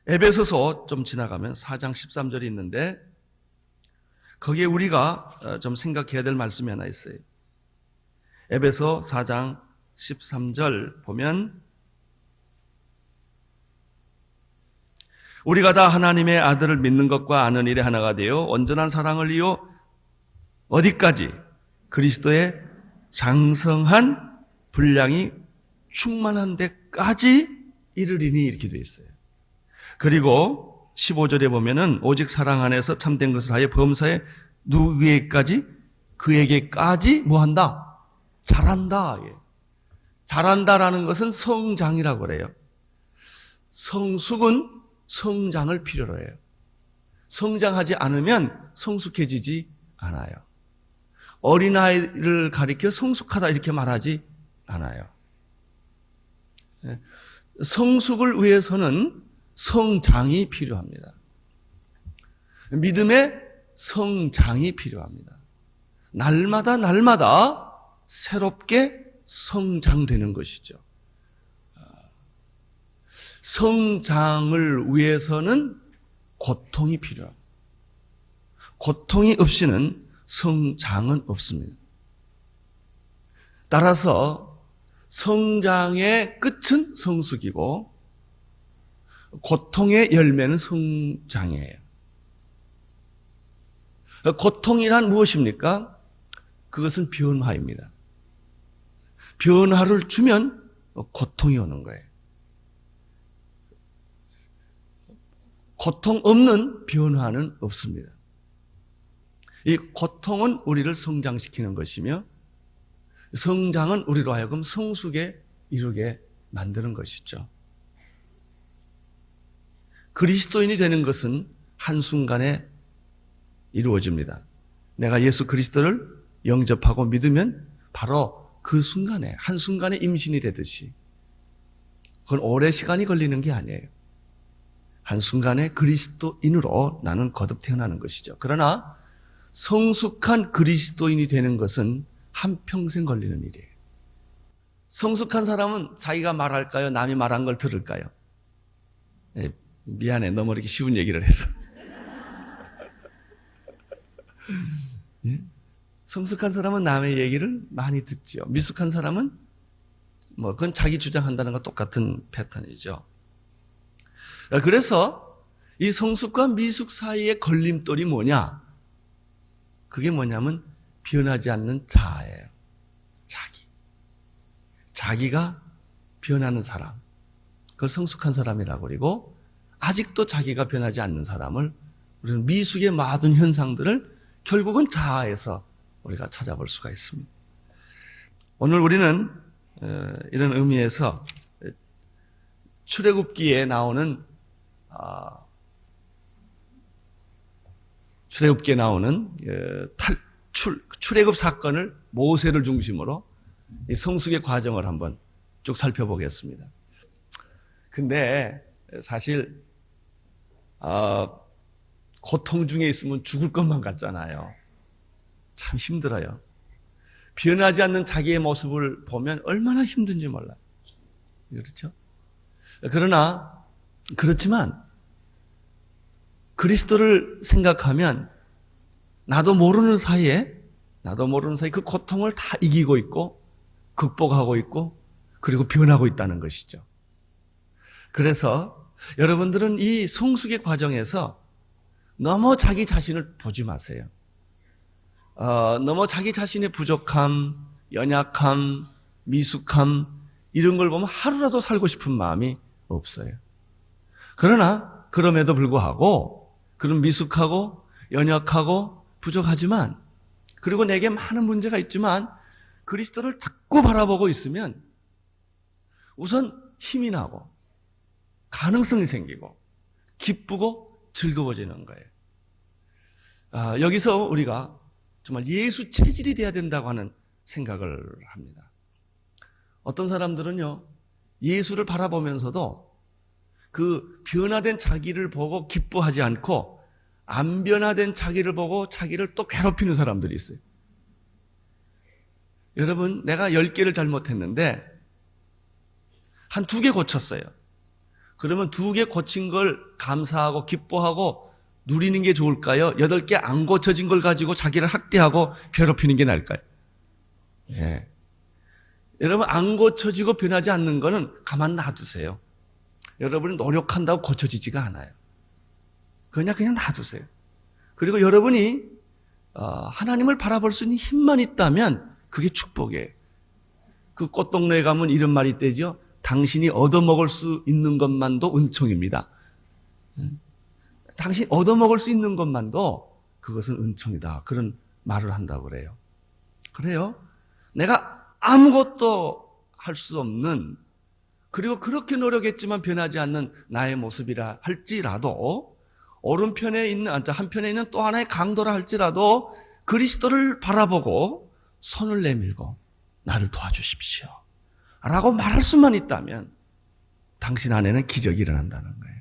에베소서 좀 지나가면 4장 13절이 있는데 거기에 우리가 좀 생각해야 될 말씀이 하나 있어요. 에베소 4장 13절 보면 우리가 다 하나님의 아들을 믿는 것과 아는 일에 하나가 되어 온전한 사랑을 이어 어디까지? 그리스도의 장성한 분량이 충만한 데까지 이르리니 이렇게 되어 있어요. 그리고 15절에 보면은 오직 사랑 안에서 참된 것을 하여 범사에 누구에게까지? 그에게까지 뭐한다? 잘한다. 잘한다라는 것은 성장이라고 그래요. 성숙은 성장을 필요로 해요. 성장하지 않으면 성숙해지지 않아요. 어린아이를 가리켜 성숙하다 이렇게 말하지 않아요. 성숙을 위해서는 성장이 필요합니다. 믿음의 성장이 필요합니다. 날마다 새롭게 성장되는 것이죠. 성장을 위해서는 고통이 필요합니다. 고통이 없이는 성장은 없습니다. 따라서 성장의 끝은 성숙이고 고통의 열매는 성장이에요. 고통이란 무엇입니까? 그것은 변화입니다. 변화를 주면 고통이 오는 거예요. 고통 없는 변화는 없습니다. 이 고통은 우리를 성장시키는 것이며 성장은 우리로 하여금 성숙에 이르게 만드는 것이죠. 그리스도인이 되는 것은 한순간에 이루어집니다. 내가 예수 그리스도를 영접하고 믿으면 바로 그 순간에 한순간에 임신이 되듯이 그건 오래 시간이 걸리는 게 아니에요. 한순간에 그리스도인으로 나는 거듭 태어나는 것이죠. 그러나 성숙한 그리스도인이 되는 것은 한평생 걸리는 일이에요. 성숙한 사람은 자기가 말할까요? 남이 말한 걸 들을까요? 미안해. 너무 이렇게 쉬운 얘기를 해서. 성숙한 사람은 남의 얘기를 많이 듣죠. 미숙한 사람은 그건 자기 주장한다는 것 똑같은 패턴이죠. 그래서 이 성숙과 미숙 사이의 걸림돌이 뭐냐? 그게 뭐냐면 변하지 않는 자아예요. 자기가 변하는 사람. 그걸 성숙한 사람이라고 그러고 아직도 자기가 변하지 않는 사람을 우리는 미숙의 모든 현상들을 결국은 자아에서 우리가 찾아볼 수가 있습니다. 오늘 우리는 이런 의미에서 출애굽기에 나오는 출애굽 사건을 모세를 중심으로 이 성숙의 과정을 한번 쭉 살펴보겠습니다. 근데 사실 고통 중에 있으면 죽을 것만 같잖아요. 참 힘들어요. 변하지 않는 자기의 모습을 보면 얼마나 힘든지 몰라요. 그렇죠? 그렇지만 그리스도를 생각하면 나도 모르는 사이에 그 고통을 다 이기고 있고 극복하고 있고 그리고 변하고 있다는 것이죠. 그래서 여러분들은 이 성숙의 과정에서 너무 자기 자신을 보지 마세요. 너무 자기 자신의 부족함, 연약함, 미숙함 이런 걸 보면 하루라도 살고 싶은 마음이 없어요. 그러나 그럼에도 불구하고 그런 미숙하고 연약하고 부족하지만 그리고 내게 많은 문제가 있지만 그리스도를 자꾸 바라보고 있으면 우선 힘이 나고 가능성이 생기고 기쁘고 즐거워지는 거예요. 여기서 우리가 정말 예수 체질이 돼야 된다고 하는 생각을 합니다. 어떤 사람들은요, 예수를 바라보면서도 그 변화된 자기를 보고 기뻐하지 않고 안 변화된 자기를 보고 자기를 또 괴롭히는 사람들이 있어요. 여러분, 내가 10개를 잘못했는데 한 2개 고쳤어요. 그러면 2개 고친 걸 감사하고 기뻐하고 누리는 게 좋을까요? 8개 안 고쳐진 걸 가지고 자기를 학대하고 괴롭히는 게 나을까요? 예. 여러분, 안 고쳐지고 변하지 않는 거는 가만 놔두세요. 여러분이 노력한다고 고쳐지지가 않아요. 그냥 놔두세요. 그리고 여러분이 하나님을 바라볼 수 있는 힘만 있다면 그게 축복이에요. 그 꽃동네에 가면 이런 말이 있대죠. 당신이 얻어먹을 수 있는 것만도 은총입니다. 당신이 얻어먹을 수 있는 것만도 그것은 은총이다. 그런 말을 한다고 그래요. 그래요. 내가 아무것도 할 수 없는, 그리고 그렇게 노력했지만 변하지 않는 나의 모습이라 할지라도, 오른편에 있는, 한편에 있는 또 하나의 강도라 할지라도 그리스도를 바라보고 손을 내밀고 나를 도와주십시오 라고 말할 수만 있다면 당신 안에는 기적이 일어난다는 거예요.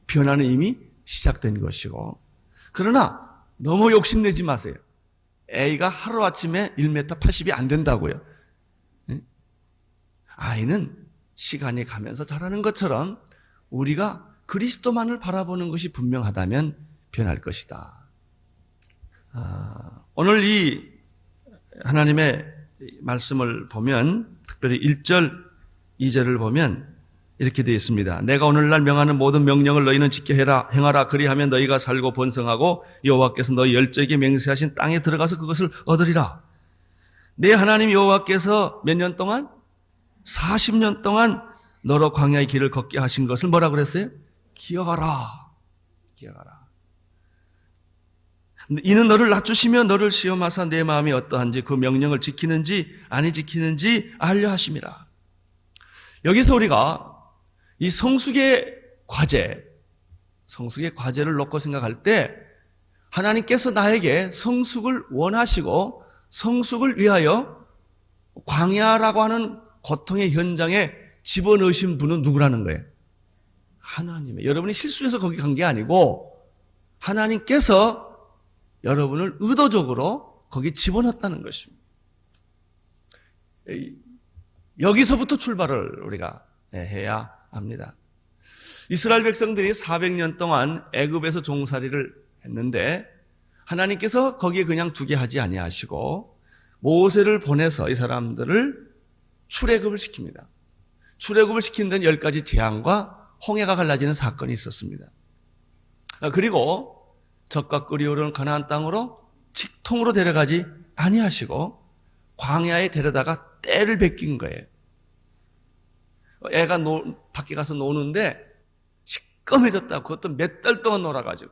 변화는 이미 시작된 것이고. 그러나 너무 욕심내지 마세요. A가 하루아침에 1m 80이 안 된다고요. 아이는 시간이 가면서 자라는 것처럼 우리가 그리스도만을 바라보는 것이 분명하다면 변할 것이다. 오늘 이 하나님의 말씀을 보면, 특별히 1절, 2절을 보면 이렇게 되어 있습니다. 내가 오늘날 명하는 모든 명령을 너희는 지켜 행하라. 그리하면 너희가 살고 번성하고 여호와께서 너희 열조에게 맹세하신 땅에 들어가서 그것을 얻으리라. 내 하나님 여호와께서 몇 년 동안? 40년 동안 너로 광야의 길을 걷게 하신 것을 뭐라고 그랬어요? 기억하라. 기억하라. 이는 너를 낮추시며 너를 시험하사 내 마음이 어떠한지 그 명령을 지키는지 아니 지키는지 알려 하심이라. 여기서 우리가 이 성숙의 과제를 놓고 생각할 때 하나님께서 나에게 성숙을 원하시고 성숙을 위하여 광야라고 하는 고통의 현장에 집어넣으신 분은 누구라는 거예요? 하나님의. 여러분이 실수해서 거기 간 게 아니고 하나님께서 여러분을 의도적으로 거기 집어넣었다는 것입니다. 여기서부터 출발을 우리가 해야 합니다. 이스라엘 백성들이 400년 동안 애굽에서 종살이를 했는데 하나님께서 거기에 그냥 두게 하지 아니하시고 모세를 보내서 이 사람들을 출애굽을 시킵니다. 출애굽을 시킨 데는 10가지 재앙과 홍해가 갈라지는 사건이 있었습니다. 그리고 젖과 꿀이 흐르는 가나안 땅으로 직통으로 데려가지 아니하시고 광야에 데려다가 때를 베낀 거예요. 애가 밖에 가서 노는데 시꺼매졌다고. 그것도 몇 달 동안 놀아가지고.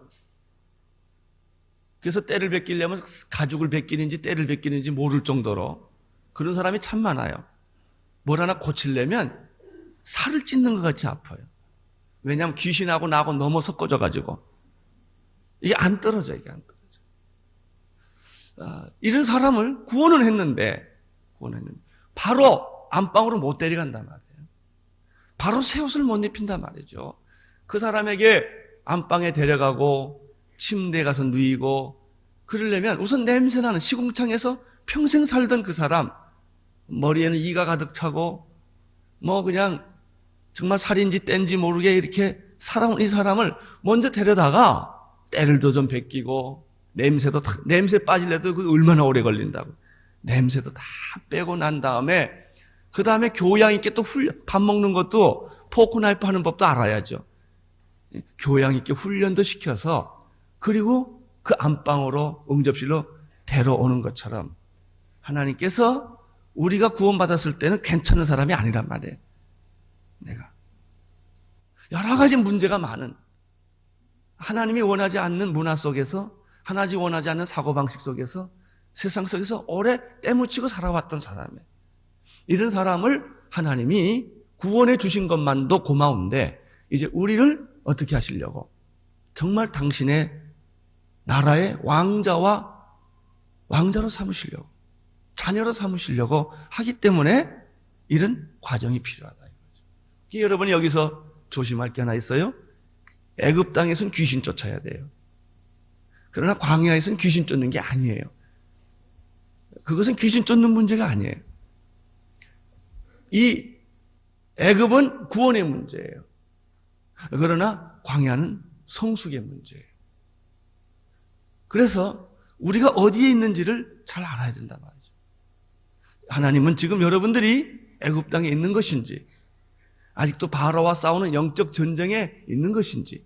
그래서 때를 베끼려면 가죽을 베끼는지 때를 베끼는지 모를 정도로 그런 사람이 참 많아요. 뭘 하나 고치려면 살을 찢는 것 같이 아파요. 왜냐하면 귀신하고 나하고 너무 섞어져가지고 이게 안 떨어져, 이게 안 떨어져. 이런 사람을 구원은 했는데 바로 안방으로 못 데려간단 말이에요. 바로 새 옷을 못 입힌단 말이죠. 그 사람에게 안방에 데려가고 침대에 가서 누이고 그러려면 우선 냄새나는 시궁창에서 평생 살던 그 사람, 머리에는 이가 가득 차고 뭐 그냥 정말 살인지 땐지 모르게 이렇게 살아온 이 사람을 먼저 데려다가 때를도 좀 베끼고 냄새 빠질래도 그 얼마나 오래 걸린다고. 냄새도 다 빼고 난 다음에 그 다음에 교양 있게 또 밥 먹는 것도 포크 나이프 하는 법도 알아야죠. 교양 있게 훈련도 시켜서 그리고 그 안방으로 응접실로 데려오는 것처럼 하나님께서 우리가 구원받았을 때는 괜찮은 사람이 아니란 말이에요. 내가 여러 가지 문제가 많은 하나님이 원하지 않는 문화 속에서 하나님이 원하지 않는 사고방식 속에서 세상 속에서 오래 때묻히고 살아왔던 사람이에요. 이런 사람을 하나님이 구원해 주신 것만도 고마운데 이제 우리를 어떻게 하시려고 정말 당신의 나라의 왕자로 삼으시려고 자녀로 삼으시려고 하기 때문에 이런 과정이 필요하다. 여러분이 여기서 조심할 게 하나 있어요. 애굽 땅에서는 귀신 쫓아야 돼요. 그러나 광야에서는 귀신 쫓는 게 아니에요. 그것은 귀신 쫓는 문제가 아니에요. 이 애굽은 구원의 문제예요. 그러나 광야는 성숙의 문제예요. 그래서 우리가 어디에 있는지를 잘 알아야 된단 말이죠. 하나님은 지금 여러분들이 애굽 땅에 있는 것인지, 아직도 바로와 싸우는 영적 전쟁에 있는 것인지,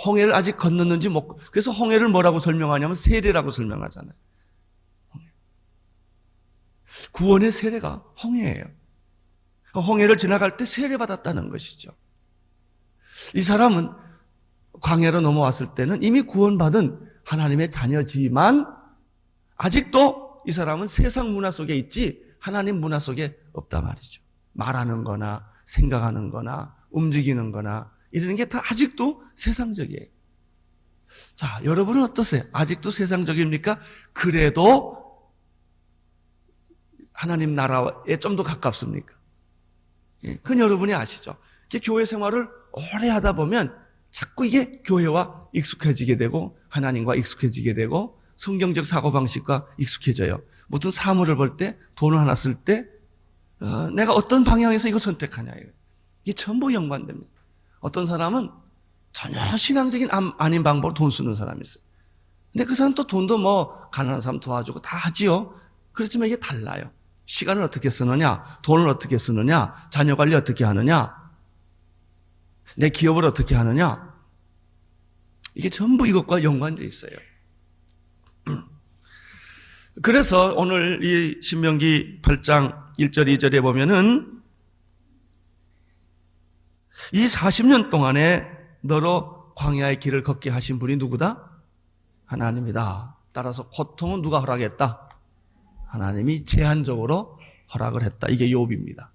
홍해를 아직 건넜는지 그래서 홍해를 뭐라고 설명하냐면 세례라고 설명하잖아요. 구원의 세례가 홍해예요. 홍해를 지나갈 때 세례받았다는 것이죠. 이 사람은 광야로 넘어왔을 때는 이미 구원받은 하나님의 자녀지만 아직도 이 사람은 세상 문화 속에 있지 하나님 문화 속에 없단 말이죠. 말하는 거나 생각하는 거나 움직이는 거나 이런 게 다 아직도 세상적이에요. 자, 여러분은 어떠세요? 아직도 세상적입니까? 그래도 하나님 나라에 좀 더 가깝습니까? 그건 여러분이 아시죠? 교회 생활을 오래 하다 보면 자꾸 이게 교회와 익숙해지게 되고 하나님과 익숙해지게 되고 성경적 사고방식과 익숙해져요. 무슨 사물을 볼 때, 돈을 하나 쓸 때 내가 어떤 방향에서 이걸 선택하냐. 이게 전부 연관됩니다. 어떤 사람은 전혀 신앙적인 아닌 방법으로 돈 쓰는 사람이 있어요. 근데 그 사람 또 돈도 뭐 가난한 사람 도와주고 다 하지요. 그렇지만 이게 달라요. 시간을 어떻게 쓰느냐, 돈을 어떻게 쓰느냐, 자녀 관리 어떻게 하느냐, 내 기업을 어떻게 하느냐, 이게 전부 이것과 연관되어 있어요. 그래서 오늘 이 신명기 8장 1절 2절에 보면은 이 40년 동안에 너로 광야의 길을 걷게 하신 분이 누구다? 하나님이다. 따라서 고통은 누가 허락했다? 하나님이 제한적으로 허락을 했다. 이게 욥입니다.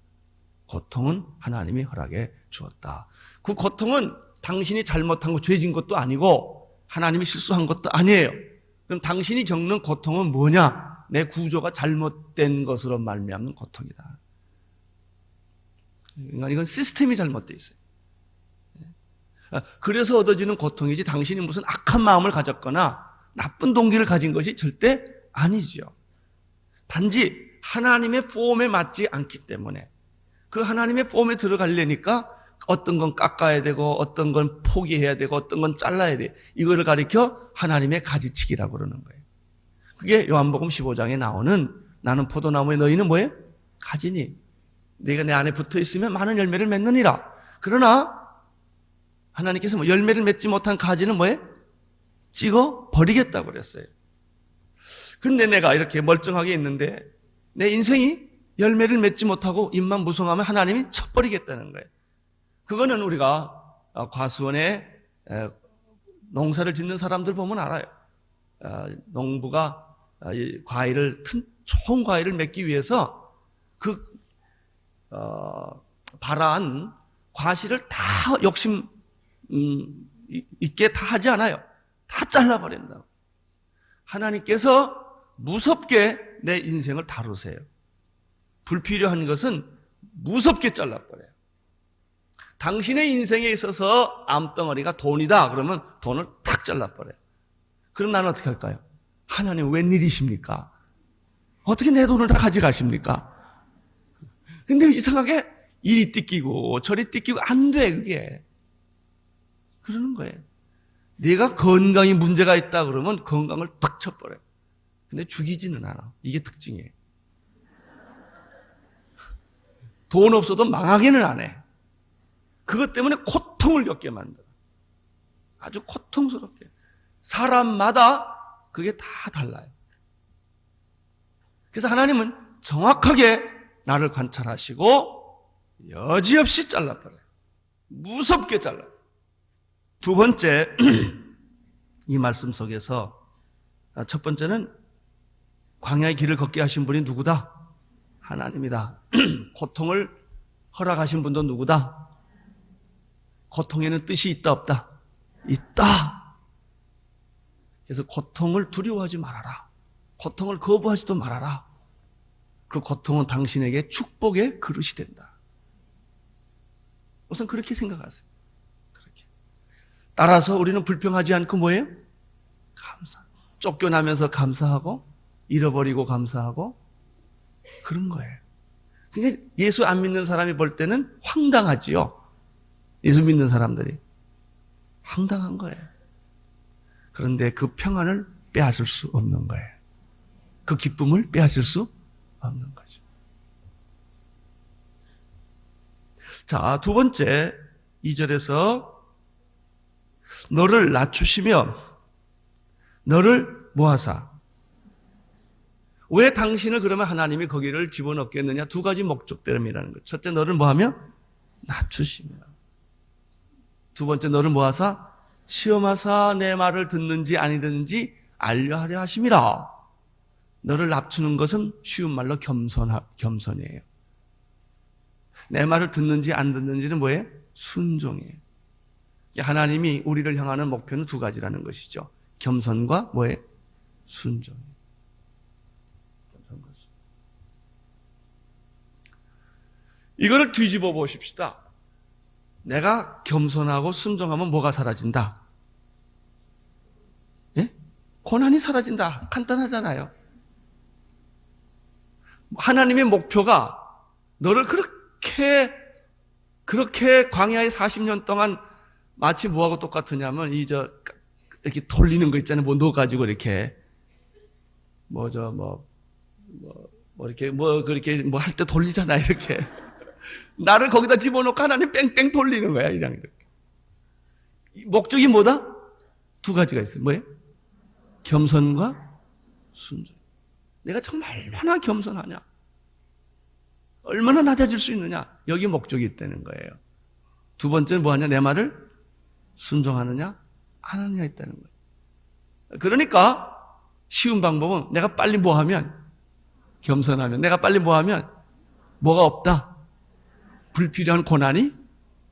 고통은 하나님이 허락해 주었다. 그 고통은 당신이 잘못한 거, 죄진 것도 아니고 하나님이 실수한 것도 아니에요. 그럼 당신이 겪는 고통은 뭐냐? 내 구조가 잘못된 것으로 말미암는 고통이다. 그러니까 이건 시스템이 잘못되어 있어요. 그래서 얻어지는 고통이지 당신이 무슨 악한 마음을 가졌거나 나쁜 동기를 가진 것이 절대 아니죠. 단지 하나님의 폼에 맞지 않기 때문에 그 하나님의 폼에 들어가려니까 어떤 건 깎아야 되고 어떤 건 포기해야 되고 어떤 건 잘라야 돼. 이거를 가리켜 하나님의 가지치기라고 그러는 거예요. 그게 요한복음 15장에 나오는 나는 포도나무에 너희는 뭐예요? 가지니. 네가 내 안에 붙어 있으면 많은 열매를 맺느니라. 그러나 하나님께서 뭐 열매를 맺지 못한 가지는 뭐예요? 찍어 버리겠다고 그랬어요. 근데 내가 이렇게 멀쩡하게 있는데 내 인생이 열매를 맺지 못하고 입만 무성하면 하나님이 쳐버리겠다는 거예요. 그거는 우리가 과수원에 농사를 짓는 사람들 보면 알아요. 농부가 과일을 좋은 과일을 맺기 위해서 그 발아한 과실을 다 욕심 있게 다 하지 않아요. 다 잘라버린다고. 하나님께서 무섭게 내 인생을 다루세요. 불필요한 것은 무섭게 잘라버려요. 당신의 인생에 있어서 암덩어리가 돈이다 그러면 돈을 탁 잘라버려요. 그럼 나는 어떻게 할까요? 하나님 웬일이십니까? 어떻게 내 돈을 다 가져가십니까? 근데 이상하게 이리 뜯기고 저리 뜯기고 안 돼 그게. 그러는 거예요. 네가 건강에 문제가 있다 그러면 건강을 탁 쳐버려요. 근데 죽이지는 않아. 이게 특징이에요. 돈 없어도 망하게는 안 해. 그것 때문에 고통을 겪게 만들어. 아주 고통스럽게. 사람마다 그게 다 달라요. 그래서 하나님은 정확하게 나를 관찰하시고 여지없이 잘라버려요. 무섭게 잘라요. 두 번째, 이 말씀 속에서 첫 번째는 광야의 길을 걷게 하신 분이 누구다? 하나님이다. 고통을 허락하신 분도 누구다? 고통에는 뜻이 있다 없다? 있다. 그래서 고통을 두려워하지 말아라. 고통을 거부하지도 말아라. 그 고통은 당신에게 축복의 그릇이 된다. 우선 그렇게 생각하세요. 그렇게. 따라서 우리는 불평하지 않고 뭐예요? 감사. 쫓겨나면서 감사하고 잃어버리고 감사하고 그런 거예요. 그게 예수 안 믿는 사람이 볼 때는 황당하지요. 예수 믿는 사람들이. 황당한 거예요. 그런데 그 평안을 빼앗을 수 없는 거예요. 그 기쁨을 빼앗을 수 없는 거죠. 자, 두 번째 2절에서 너를 낮추시며 너를 모아사. 왜 당신을 그러면 하나님이 거기를 집어넣겠느냐? 두 가지 목적 때문이라는 거죠. 첫째, 너를 뭐하며? 낮추시며. 두 번째, 너를 모아사 시험하사 내 말을 듣는지 아니 듣는지 알려하려 하심이라. 너를 낮추는 것은 쉬운 말로 겸손이에요. 내 말을 듣는지 안 듣는지는 뭐예요? 순종이에요. 하나님이 우리를 향하는 목표는 두 가지라는 것이죠. 겸손과 뭐예요? 순종. 이거를 뒤집어 보십시다. 내가 겸손하고 순종하면 뭐가 사라진다? 예? 고난이 사라진다. 간단하잖아요. 하나님의 목표가 너를 그렇게 광야에 40년 동안 마치 뭐하고 똑같으냐면 이렇게 돌리는 거 있잖아요. 뭐 넣어가지고 이렇게 그렇게 할 때 돌리잖아. 이렇게 나를 거기다 집어넣고 하나님 뺑뺑 돌리는 거야. 이렇게. 목적이 뭐다? 두 가지가 있어요. 뭐예요? 겸손과 순종. 내가 정말 얼마나 겸손하냐? 얼마나 낮아질 수 있느냐? 여기 목적이 있다는 거예요. 두 번째는 뭐하냐? 내 말을 순종하느냐? 안 하느냐 있다는 거예요. 그러니까 쉬운 방법은 내가 빨리 뭐하면 겸손하면 내가 빨리 뭐하면 뭐가 없다? 불필요한 고난이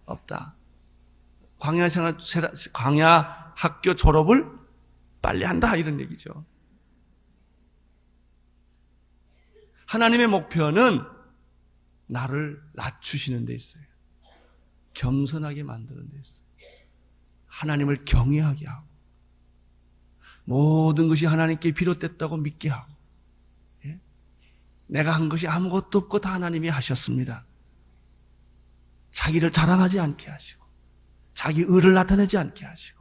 없다. 광야 학교 졸업을 빨리 한다 이런 얘기죠. 하나님의 목표는 나를 낮추시는 데 있어요. 겸손하게 만드는 데 있어요. 하나님을 경외하게 하고 모든 것이 하나님께 비롯됐다고 믿게 하고 내가 한 것이 아무것도 없고 다 하나님이 하셨습니다. 자기를 자랑하지 않게 하시고 자기 의를 나타내지 않게 하시고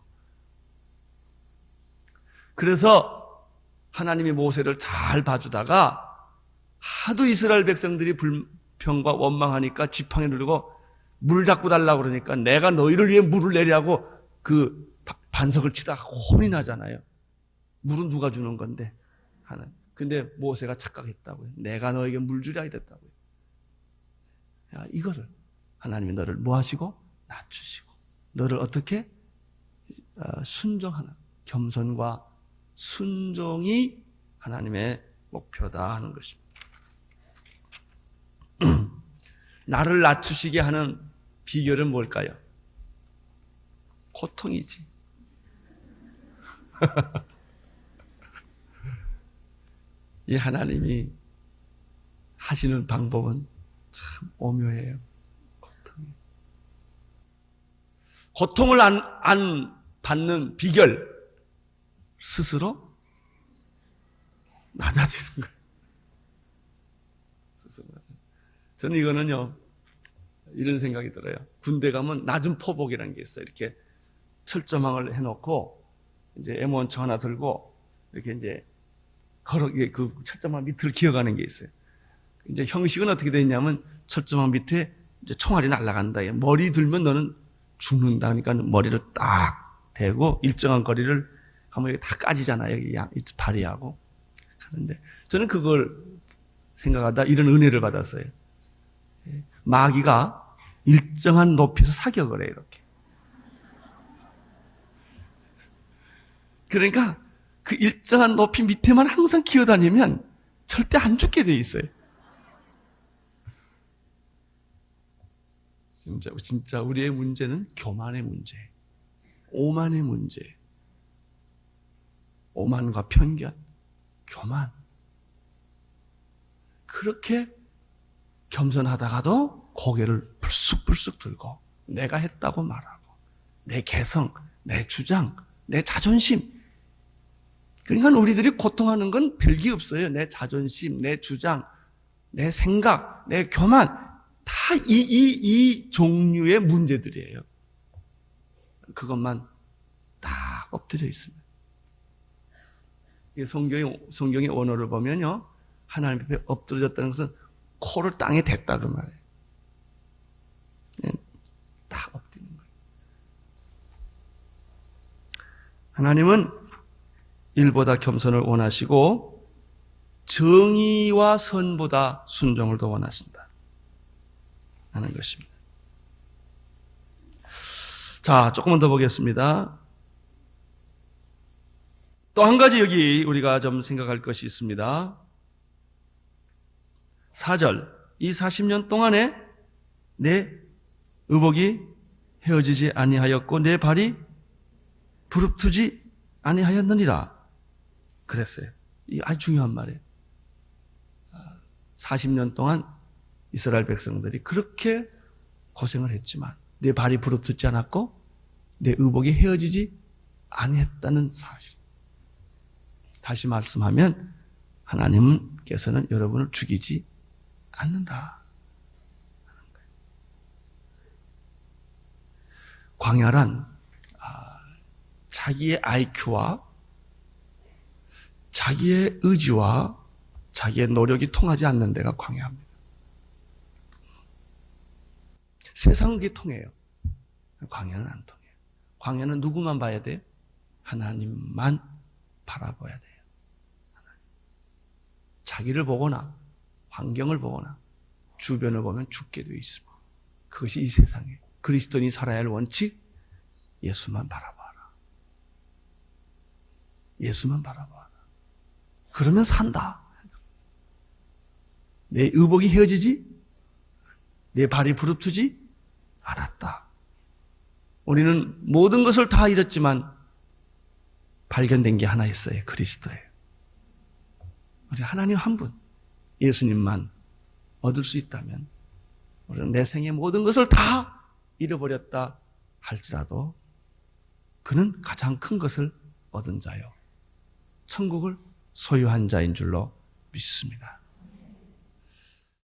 그래서 하나님이 모세를 잘 봐주다가 하도 이스라엘 백성들이 불평과 원망하니까 지팡이 누르고 물 잡고 달라고 그러니까 내가 너희를 위해 물을 내리라고 그 반석을 치다가 혼이 나잖아요. 물은 누가 주는 건데 하나님. 근데 모세가 착각했다고요. 내가 너에게 물 주랴 이랬다고요. 야, 이거를 하나님이 너를 뭐 하시고 낮추시고 너를 어떻게 순종하는 겸손과 순종이 하나님의 목표다 하는 것입니다. 나를 낮추시게 하는 비결은 뭘까요? 고통이지. 이 하나님이 하시는 방법은 참 오묘해요. 고통을 안 받는 비결 스스로 낮아지는 거예요. 저는 이거는요 이런 생각이 들어요. 군대 가면 낮은 포복이라는 게 있어요. 이렇게 철조망을 해놓고 이제 M1총 하나 들고 이렇게 이제 그 철조망 밑을 기어가는 게 있어요. 이제 형식은 어떻게 되어 있냐면 철조망 밑에 이제 총알이 날아간다. 머리 들면 너는 죽는다. 그러니까 머리를 딱 대고 일정한 거리를 하면 다 까지잖아요. 여기 발이하고. 그런데 저는 그걸 생각하다 이런 은혜를 받았어요. 마귀가 일정한 높이에서 사격을 해요. 이렇게. 그러니까 그 일정한 높이 밑에만 항상 기어다니면 절대 안 죽게 돼 있어요. 진짜 우리의 문제는 교만의 문제, 오만의 문제, 오만과 편견, 교만. 그렇게 겸손하다가도 고개를 불쑥불쑥 들고 내가 했다고 말하고 내 개성, 내 주장, 내 자존심. 그러니까 우리들이 고통하는 건 별게 없어요. 내 자존심, 내 주장, 내 생각, 내 교만. 다 이 종류의 문제들이에요. 그것만 딱 엎드려 있습니다. 이 성경의 원어를 보면요, 하나님 앞에 엎드려졌다는 것은 코를 땅에 댔다 그 말이에요. 딱 엎드리는 거예요. 하나님은 일보다 겸손을 원하시고 정의와 선보다 순종을 더 원하신다 하는 것입니다. 자, 조금만 더 보겠습니다. 또 한 가지 여기 우리가 좀 생각할 것이 있습니다. 4절, 이 40년 동안에 내 의복이 헤어지지 아니하였고 내 발이 부릅뜨지 아니하였느니라 그랬어요. 이 아주 중요한 말이에요. 40년 동안 이스라엘 백성들이 그렇게 고생을 했지만 내 발이 부릅뜨지 않았고 내 의복이 헤어지지 아니했다는 사실. 다시 말씀하면 하나님께서는 여러분을 죽이지 않는다. 광야란 자기의 IQ와 자기의 의지와 자기의 노력이 통하지 않는 데가 광야입니다. 세상은 그게 통해요. 광야는 안 통해요. 광야는 누구만 봐야 돼요? 하나님만 바라봐야 돼요. 자기를 보거나 환경을 보거나 주변을 보면 죽게 되어 있습니다. 그것이 이 세상에 그리스도인이 살아야 할 원칙, 예수만 바라봐라. 예수만 바라봐라. 그러면 산다. 내 의복이 헤어지지, 내 발이 부릅뜨지 않았다. 우리는 모든 것을 다 잃었지만 발견된 게 하나 있어요. 그리스도예요. 우리 하나님 한 분, 예수님만 얻을 수 있다면 우리는 내 생의 모든 것을 다 잃어버렸다 할지라도 그는 가장 큰 것을 얻은 자요, 천국을 소유한 자인 줄로 믿습니다.